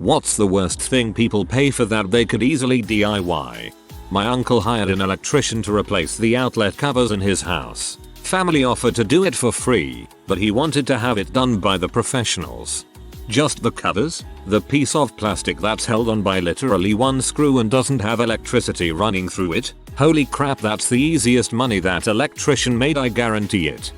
What's the worst thing people pay for that they could easily DIY? My uncle hired an electrician to replace the outlet covers in his house. Family offered to do it for free, but he wanted to have it done by the professionals. Just the covers? The piece of plastic that's held on by literally one screw and doesn't have electricity running through it? Holy crap, that's the easiest money that electrician made, I guarantee it.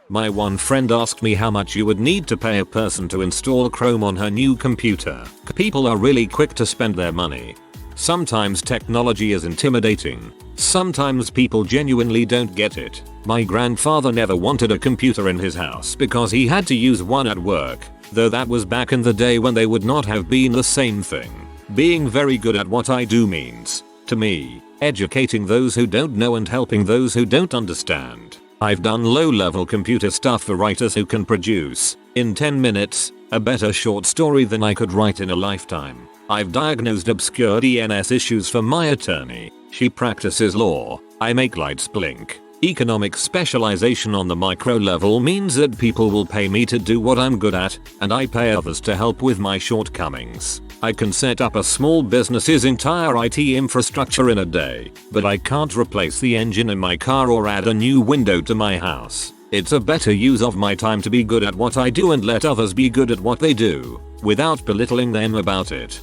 My one friend asked me how much you would need to pay a person to install Chrome on her new computer. People are really quick to spend their money. Sometimes technology is intimidating. Sometimes people genuinely don't get it. My grandfather never wanted a computer in his house because he had to use one at work, though that was back in the day when they would not have been the same thing. Being very good at what I do means, to me, educating those who don't know and helping those who don't understand. I've done low-level computer stuff for writers who can produce, in 10 minutes, a better short story than I could write in a lifetime. I've diagnosed obscure DNS issues for my attorney. She practices law. I make lights blink. Economic specialization on the micro level means that people will pay me to do what I'm good at, and I pay others to help with my shortcomings. I can set up a small business's entire IT infrastructure in a day, but I can't replace the engine in my car or add a new window to my house. It's a better use of my time to be good at what I do and let others be good at what they do, without belittling them about it.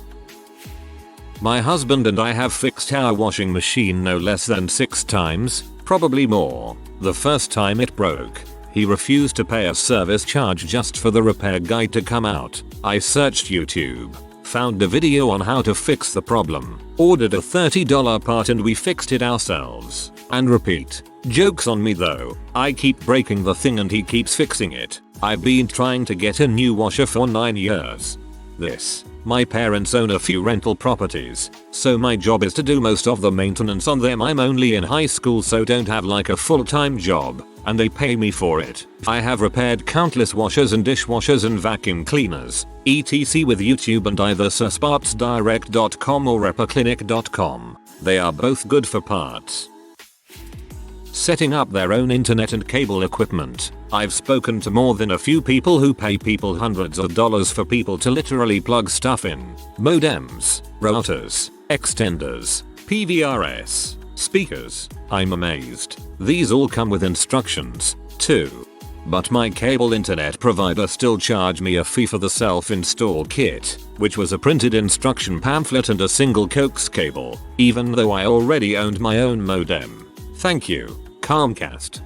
My husband and I have fixed our washing machine no less than 6 times, probably more. The first time it broke, he refused to pay a service charge just for the repair guy to come out. I searched YouTube, found a video on how to fix the problem, ordered a $30 part and we fixed it ourselves. And repeat. Joke's on me though, I keep breaking the thing and he keeps fixing it. I've been trying to get a new washer for 9 years. My parents own a few rental properties, so my job is to do most of the maintenance on them. I'm only in high school so don't have like a full-time job, and they pay me for it. I have repaired countless washers and dishwashers and vacuum cleaners, etc. with YouTube and either surspartsdirect.com or repairclinic.com. They are both good for parts. Setting up their own internet and cable equipment. I've spoken to more than a few people who pay people hundreds of dollars for people to literally plug stuff in. Modems, routers, extenders, PVRs, speakers. I'm amazed. These all come with instructions, too. But my cable internet provider still charged me a fee for the self-install kit, which was a printed instruction pamphlet and a single coax cable, even though I already owned my own modem. Thank you, Comcast.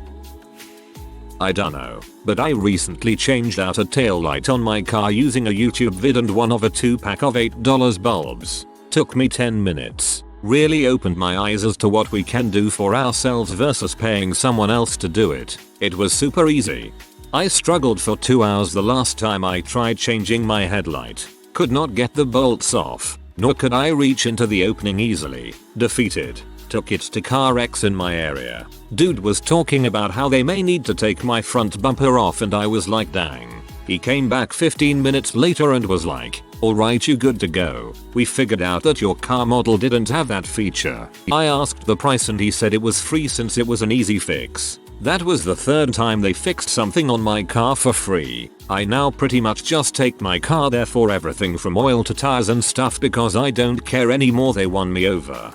I dunno, but I recently changed out a taillight on my car using a YouTube vid and one of a 2-pack of $8 bulbs. Took me 10 minutes. Really opened my eyes as to what we can do for ourselves versus paying someone else to do it. It was super easy. I struggled for 2 hours the last time I tried changing my headlight. Could not get the bolts off, nor could I reach into the opening easily. Defeated. Took it to CarX in my area. Dude was talking about how they may need to take my front bumper off and I was like dang. He came back 15 minutes later and was like, alright, you good to go. We figured out that your car model didn't have that feature. I asked the price and he said it was free since it was an easy fix. That was the 3rd time they fixed something on my car for free. I now pretty much just take my car there for everything from oil to tires and stuff because I don't care anymore, they won me over.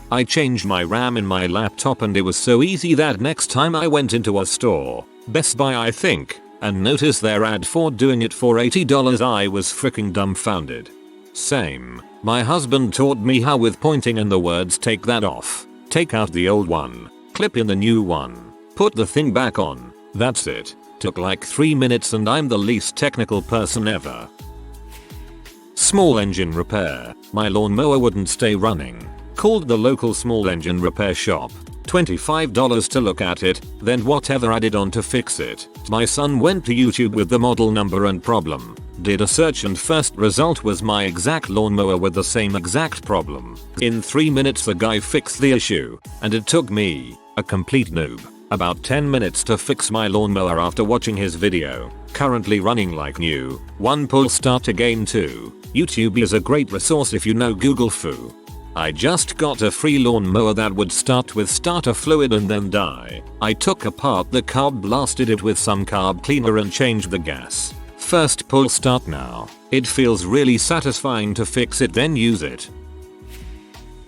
I changed my RAM in my laptop and it was so easy that next time I went into a store, Best Buy I think, and noticed their ad for doing it for $80 I was freaking dumbfounded. Same. My husband taught me how with pointing and the words take that off, take out the old one, clip in the new one, put the thing back on, that's it. Took like 3 minutes and I'm the least technical person ever. Small engine repair. My lawnmower wouldn't stay running. Called the local small engine repair shop. $25 to look at it, then whatever added on to fix it. My son went to YouTube with the model number and problem. Did a search and first result was my exact lawnmower with the same exact problem. In 3 minutes the guy fixed the issue, and it took me, a complete noob, about 10 minutes to fix my lawnmower after watching his video. Currently running like new. 1 pull start again 2. YouTube is a great resource if you know Google Foo. I just got a free lawnmower that would start with starter fluid and then die. I took apart the carb, blasted it with some carb cleaner and changed the gas. First pull start now. It feels really satisfying to fix it then use it.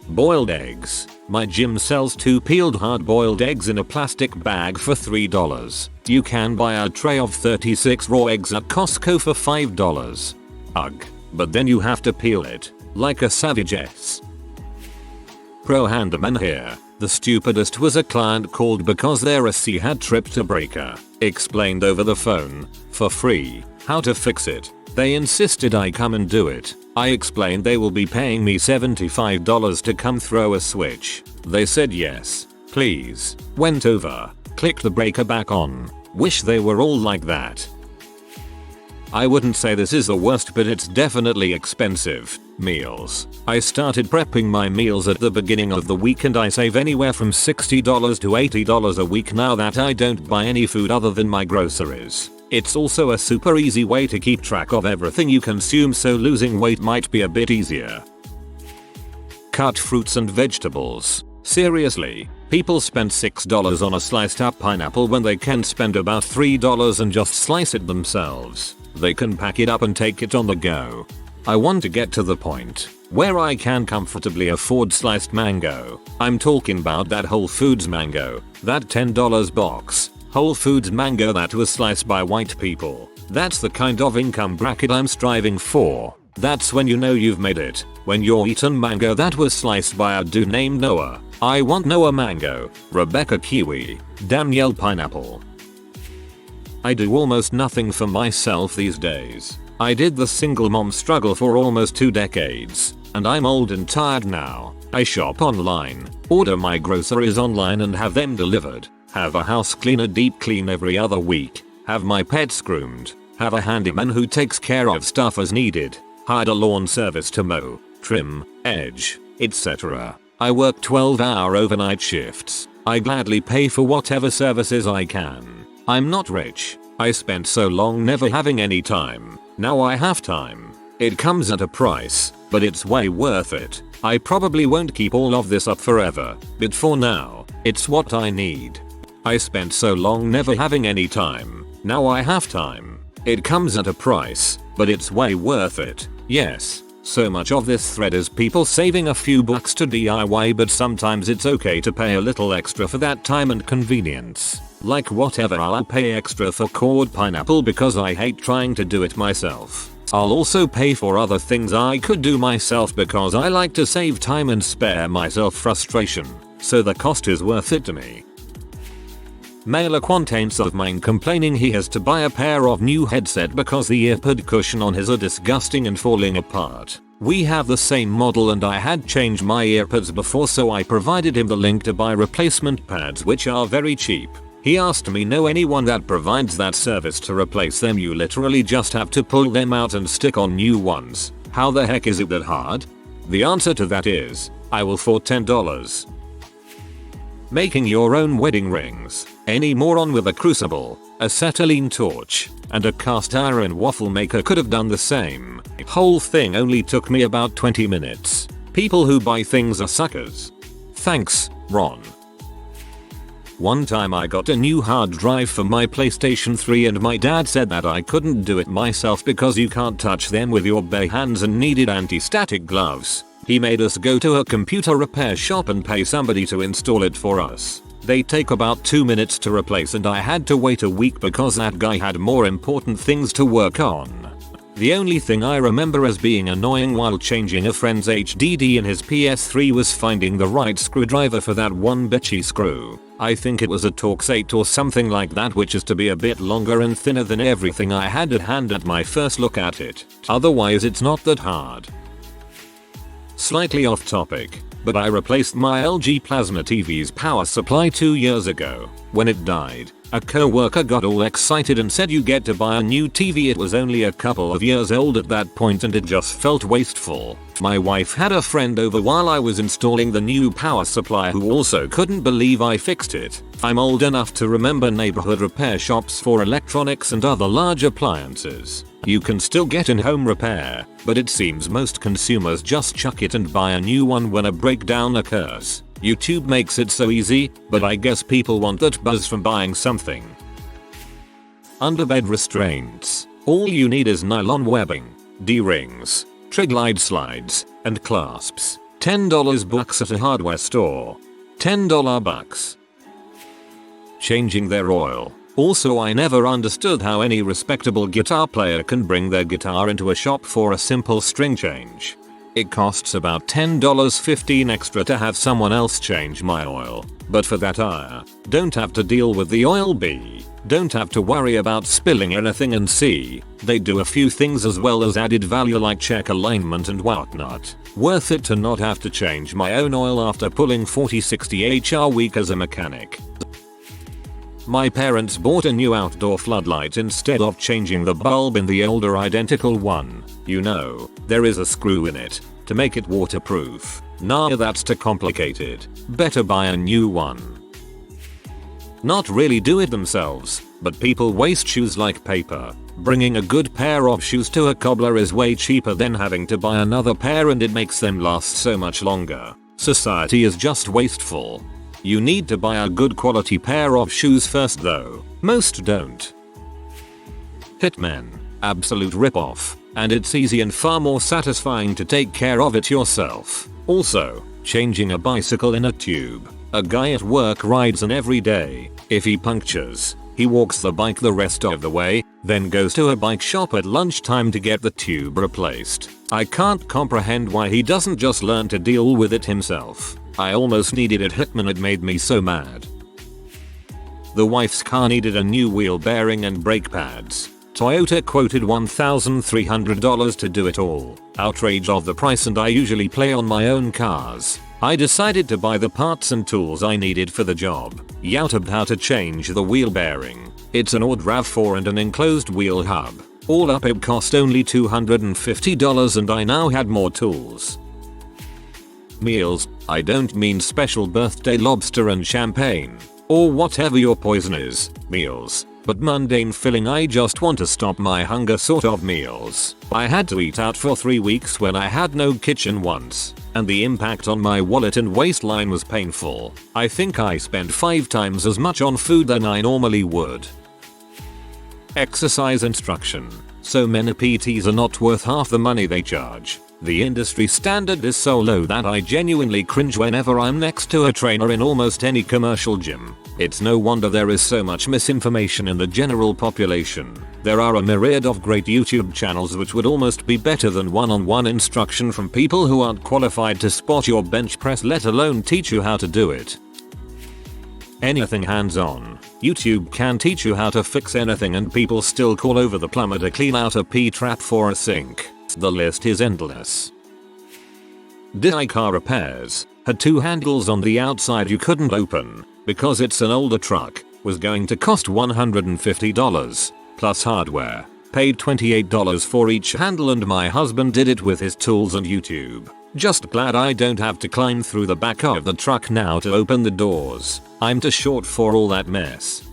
Boiled eggs. My gym sells 2 peeled hard-boiled eggs in a plastic bag for $3. You can buy a tray of 36 raw eggs at Costco for $5. Ugh. But then you have to peel it. Like a savage ass. Pro handyman here. The stupidest was a client called because their AC had tripped a breaker. Explained over the phone. For free. How to fix it. They insisted I come and do it. I explained they will be paying me $75 to come throw a switch. They said yes. Please. Went over. Clicked the breaker back on. Wish they were all like that. I wouldn't say this is the worst, but it's definitely expensive. Meals. I started prepping my meals at the beginning of the week and I save anywhere from $60 to $80 a week now that I don't buy any food other than my groceries. It's also a super easy way to keep track of everything you consume, so losing weight might be a bit easier. Cut fruits and vegetables. Seriously, people spend $6 on a sliced up pineapple when they can spend about $3 and just slice it themselves. They can pack it up and take it on the go. I want to get to the point where I can comfortably afford sliced mango. I'm talking about that Whole Foods mango, that $10 box. Whole Foods mango that was sliced by white people. That's the kind of income bracket I'm striving for. That's when you know you've made it. When you're eating mango that was sliced by a dude named Noah. I want Noah mango, Rebecca kiwi, Danielle pineapple. I do almost nothing for myself these days. I did the single mom struggle for almost 2 decades, and I'm old and tired now. I shop online, order my groceries online and have them delivered. Have a house cleaner deep clean every other week. Have my pets groomed. Have a handyman who takes care of stuff as needed. Hired a lawn service to mow, trim, edge, etc. I work 12-hour overnight shifts. I gladly pay for whatever services I can. I'm not rich. I spent so long never having any time. Now I have time. It comes at a price, but it's way worth it. I probably won't keep all of this up forever, but for now, it's what I need. I spent so long never having any time. Now I have time. It comes at a price, but it's way worth it. Yes. So much of this thread is people saving a few bucks to DIY, but sometimes it's okay to pay a little extra for that time and convenience. Like whatever, I'll pay extra for cord pineapple because I hate trying to do it myself. I'll also pay for other things I could do myself because I like to save time and spare myself frustration. So the cost is worth it to me. Male acquaintance of mine complaining he has to buy a pair of new headset because the earpod cushion on his are disgusting and falling apart. We have the same model and I had changed my earpods before, so I provided him the link to buy replacement pads which are very cheap. He asked me know anyone that provides that service to replace them. You literally just have to pull them out and stick on new ones. How the heck is it that hard? The answer to that is, I will for $10. Making your own wedding rings. Any moron with a crucible, acetylene torch, and a cast iron waffle maker could have done the same. Whole thing only took me about 20 minutes. People who buy things are suckers. Thanks, Ron. One time I got a new hard drive for my PlayStation 3 and my dad said that I couldn't do it myself because you can't touch them with your bare hands and needed anti-static gloves. He made us go to a computer repair shop and pay somebody to install it for us. They take about 2 minutes to replace and I had to wait a week because that guy had more important things to work on. The only thing I remember as being annoying while changing a friend's HDD in his PS3 was finding the right screwdriver for that one bitchy screw. I think it was a Torx 8 or something like that, which is to be a bit longer and thinner than everything I had at hand at my first look at it. Otherwise it's not that hard. Slightly off topic, but I replaced my LG plasma TV's power supply 2 years ago. When it died, a co-worker got all excited and said you get to buy a new TV. It was only a couple of years old at that point and it just felt wasteful. My wife had a friend over while I was installing the new power supply who also couldn't believe I fixed it. I'm old enough to remember neighborhood repair shops for electronics and other large appliances. You can still get in-home repair, but it seems most consumers just chuck it and buy a new one when a breakdown occurs. YouTube makes it so easy, but I guess people want that buzz from buying something. Underbed restraints. All you need is nylon webbing. D-rings, Triglide slides, and clasps. $10 bucks at a hardware store. $10 bucks. Changing their oil. Also, I never understood how any respectable guitar player can bring their guitar into a shop for a simple string change. It costs about $10.15 extra to have someone else change my oil, but for that I don't have to deal with the oil. B, don't have to worry about spilling anything, and C, they do a few things as well as added value like check alignment and whatnot. Worth it to not have to change my own oil after pulling 40-60 HR week as a mechanic. My parents bought a new outdoor floodlight instead of changing the bulb in the older identical one. You know, there is a screw in it to make it waterproof. Nah, that's too complicated. Better buy a new one. Not really do it themselves, but people waste shoes like paper. Bringing a good pair of shoes to a cobbler is way cheaper than having to buy another pair, and it makes them last so much longer. Society is just wasteful. You need to buy a good quality pair of shoes first though. Most don't. Hitman. Absolute ripoff. And it's easy and far more satisfying to take care of it yourself. Also, changing a bicycle in a tube. A guy at work rides an every day. If he punctures, he walks the bike the rest of the way, then goes to a bike shop at lunchtime to get the tube replaced. I can't comprehend why he doesn't just learn to deal with it himself. I almost needed it. Hitman, it made me so mad. The wife's car needed a new wheel bearing and brake pads. Toyota quoted $1,300 to do it all. Outrage of the price, and I usually play on my own cars. I decided to buy the parts and tools I needed for the job. YouTubed how to change the wheel bearing. It's an odd RAV4 and an enclosed wheel hub. All up it cost only $250, and I now had more tools. Meals. I don't mean special birthday lobster and champagne, or whatever your poison is, meals, but mundane filling. I just want to stop my hunger sort of meals. I had to eat out for 3 weeks when I had no kitchen once, and the impact on my wallet and waistline was painful. I think I spent 5 times as much on food than I normally would. Exercise instruction. So many PTs are not worth half the money they charge. The industry standard is so low that I genuinely cringe whenever I'm next to a trainer in almost any commercial gym. It's no wonder there is so much misinformation in the general population. There are a myriad of great YouTube channels which would almost be better than one-on-one instruction from people who aren't qualified to spot your bench press, let alone teach you how to do it. Anything hands-on. YouTube can teach you how to fix anything, and people still call over the plumber to clean out a P-trap for a sink. The list is endless. DI car repairs. Had 2 handles on the outside you couldn't open because it's an older truck. Was going to cost $150 plus hardware. Paid $28 for each handle, and my husband did it with his tools and YouTube. Just glad I don't have to climb through the back of the truck now to open the doors. I'm too short for all that mess.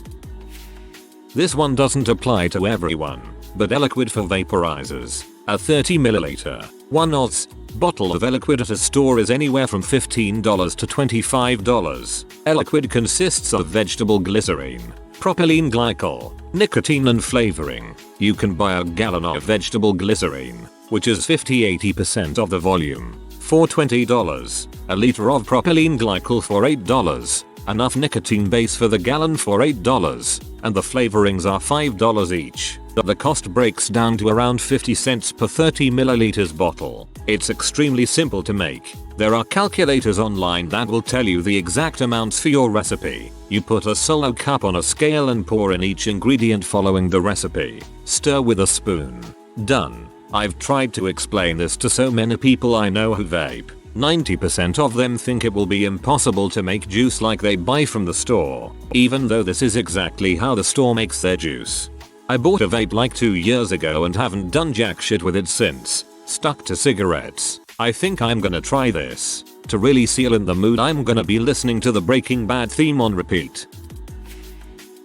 This one doesn't apply to everyone, but e-liquid for vaporizers. A 30ml, 1 oz bottle of e-liquid at a store is anywhere from $15 to $25. E-liquid consists of vegetable glycerine, propylene glycol, nicotine and flavoring. You can buy a gallon of vegetable glycerine, which is 50-80% of the volume, for $20. A liter of propylene glycol for $8. Enough nicotine base for the gallon for $8, and the flavorings are $5 each. The cost breaks down to around 50 cents per 30 milliliters bottle. It's extremely simple to make. There are calculators online that will tell you the exact amounts for your recipe. You put a solo cup on a scale and pour in each ingredient following the recipe. Stir with a spoon. Done. I've tried to explain this to so many people I know who vape. 90% of them think it will be impossible to make juice like they buy from the store, even though this is exactly how the store makes their juice. I bought a vape like 2 years ago and haven't done jack shit with it since. Stuck to cigarettes. I think I'm gonna try this. To really seal in the mood, I'm gonna be listening to the Breaking Bad theme on repeat.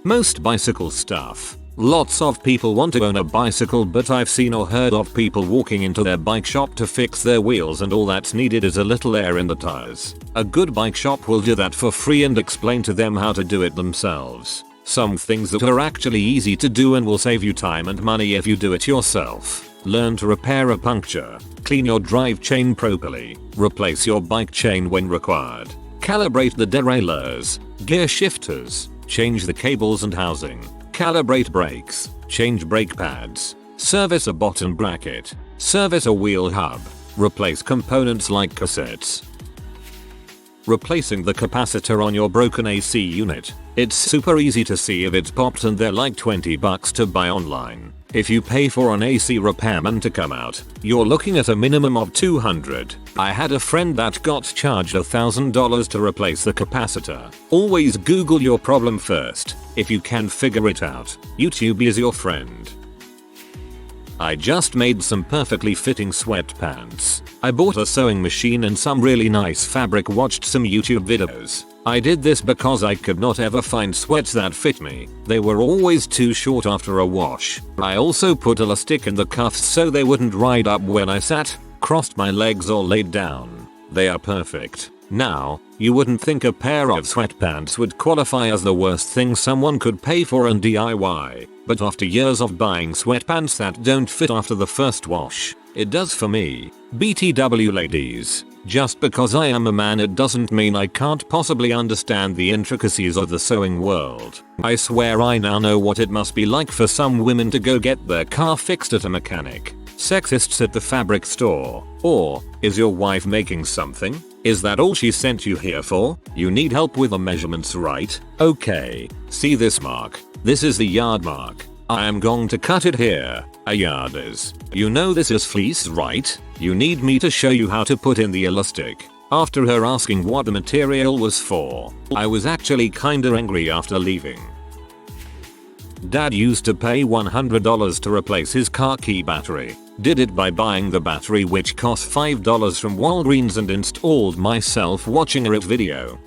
Most bicycle stuff. Lots of people want to own a bicycle, but I've seen or heard of people walking into their bike shop to fix their wheels, and all that's needed is a little air in the tires. A good bike shop will do that for free and explain to them how to do it themselves. Some things that are actually easy to do and will save you time and money if you do it yourself. Learn to repair a puncture. Clean your drive chain properly. Replace your bike chain when required. Calibrate the derailleurs, gear shifters. Change the cables and housing. Calibrate brakes. Change brake pads. Service a bottom bracket. Service a wheel hub. Replace components like cassettes. Replacing the capacitor on your broken AC unit. It's super easy to see if it's popped and they're like $20 to buy online. If you pay for an AC repairman to come out, you're looking at a minimum of $200. I had a friend that got charged $1,000 to replace the capacitor. Always Google your problem first. If you can figure it out, YouTube is your friend. I just made some perfectly fitting sweatpants. I bought a sewing machine and some really nice fabric, watched some YouTube videos. I did this because I could not ever find sweats that fit me. They were always too short after a wash. I also put elastic in the cuffs so they wouldn't ride up when I sat, crossed my legs or laid down. They are perfect. Now, you wouldn't think a pair of sweatpants would qualify as the worst thing someone could pay for in DIY, but after years of buying sweatpants that don't fit after the first wash, it does for me. BTW ladies. Just because I am a man it doesn't mean I can't possibly understand the intricacies of the sewing world. I swear I now know what it must be like for some women to go get their car fixed at a mechanic. Sexists at the fabric store. Or, is your wife making something? Is that all she sent you here for? You need help with the measurements, right? Okay. See this mark? This is the yard mark. I am going to cut it here. A yard is. You know this is fleece, right? You need me to show you how to put in the elastic. After her asking what the material was for, I was actually kinda angry after leaving. Dad used to pay $100 to replace his car key battery. Did it by buying the battery, which cost $5 from Walgreens, and installed myself watching a video.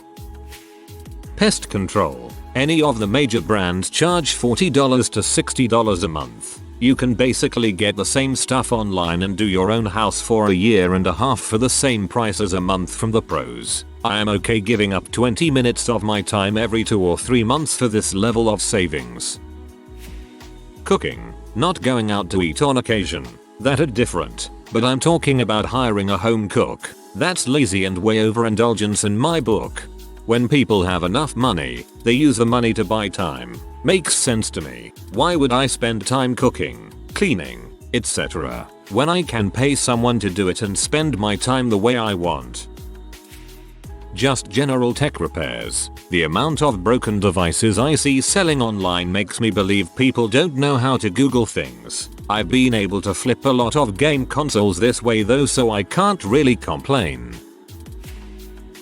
Pest control. Any of the major brands charge $40 to $60 a month. You can basically get the same stuff online and do your own house for a year and a half for the same price as a month from the pros. I am okay giving up 20 minutes of my time every 2 or 3 months for this level of savings. Cooking. Not going out to eat on occasion. That are different. But I'm talking about hiring a home cook. That's lazy and way overindulgence in my book. When people have enough money, they use the money to buy time. Makes sense to me. Why would I spend time cooking, cleaning, etc. when I can pay someone to do it and spend my time the way I want? Just general tech repairs. The amount of broken devices I see selling online makes me believe people don't know how to Google things. I've been able to flip a lot of game consoles this way though, so I can't really complain.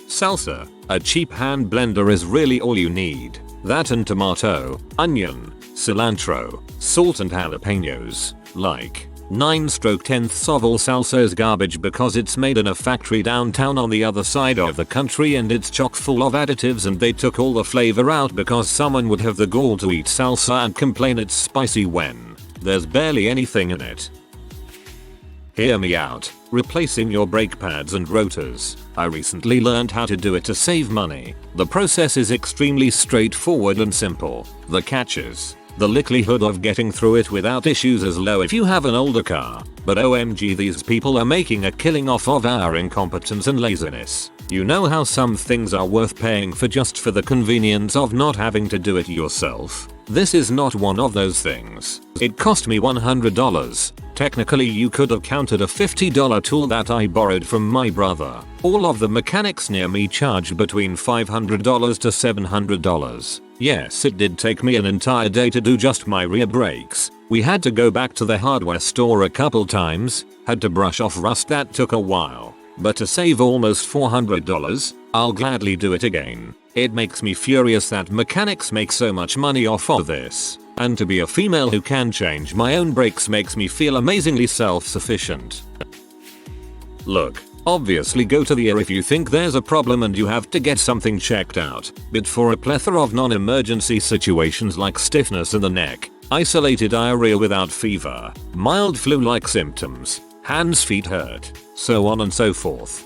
Salsa. A cheap hand blender is really all you need. That and tomato, onion, cilantro, salt and jalapenos. Like 9/10ths of all salsa is garbage because it's made in a factory downtown on the other side of the country and it's chock full of additives, and they took all the flavor out because someone would have the gall to eat salsa and complain it's spicy when there's barely anything in it. Hear me out. Replacing your brake pads and rotors. I recently learned how to do it to save money. The process is extremely straightforward and simple. The catch is, the likelihood of getting through it without issues is low if you have an older car. But OMG, these people are making a killing off of our incompetence and laziness. You know how some things are worth paying for just for the convenience of not having to do it yourself? This is not one of those things. It cost me $100. Technically you could have counted a $50 tool that I borrowed from my brother. All of the mechanics near me charged between $500 to $700. Yes, it did take me an entire day to do just my rear brakes. We had to go back to the hardware store a couple times, had to brush off rust, that took a while. But to save almost $400, I'll gladly do it again. It makes me furious that mechanics make so much money off of this. And to be a female who can change my own brakes makes me feel amazingly self-sufficient. Look, obviously go to the ER if you think there's a problem and you have to get something checked out. But for a plethora of non-emergency situations like stiffness in the neck, isolated diarrhea without fever, mild flu-like symptoms, hands feet hurt, so on and so forth.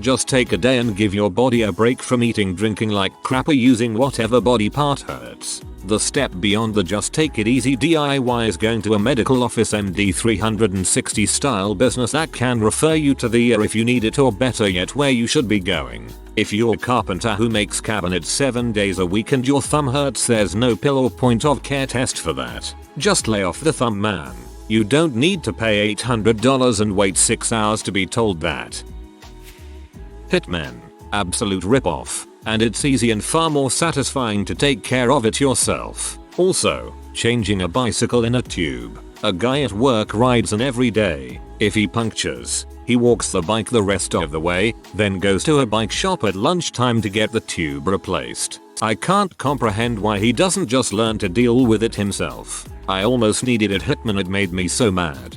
Just take a day and give your body a break from eating, drinking like crap, or using whatever body part hurts. The step beyond the just take it easy DIY is going to a medical office MD 360 style business that can refer you to the ear if you need it, or better yet where you should be going. If you're a carpenter who makes cabinets 7 days a week and your thumb hurts, there's no pill or point of care test for that. Just lay off the thumb, man. You don't need to pay $800 and wait 6 hours to be told that. Hitmen. Absolute ripoff. And it's easy and far more satisfying to take care of it yourself. Also, changing a bicycle in a tube. A guy at work rides an every day. If he punctures, he walks the bike the rest of the way, then goes to a bike shop at lunchtime to get the tube replaced. I can't comprehend why he doesn't just learn to deal with it himself. I almost needed it, Hitman, it made me so mad.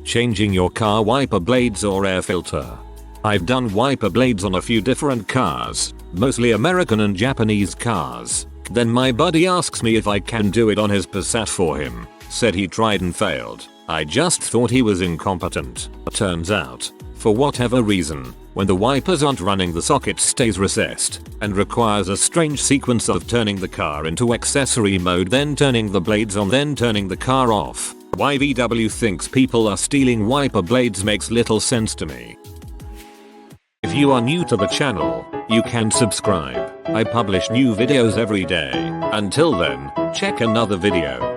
Changing your car wiper blades or air filter. I've done wiper blades on a few different cars, mostly American and Japanese cars. Then my buddy asks me if I can do it on his Passat for him. Said he tried and failed. I just thought he was incompetent. Turns out, for whatever reason, when the wipers aren't running, the socket stays recessed and requires a strange sequence of turning the car into accessory mode, then turning the blades on, then turning the car off. Why VW thinks people are stealing wiper blades makes little sense to me. If you are new to the channel, you can subscribe. I publish new videos every day. Until then, check another video.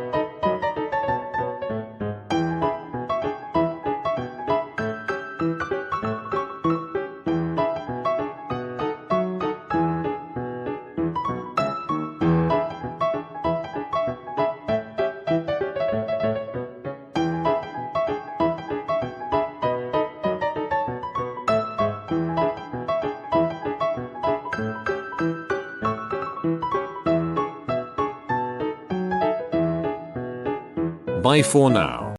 Bye for now.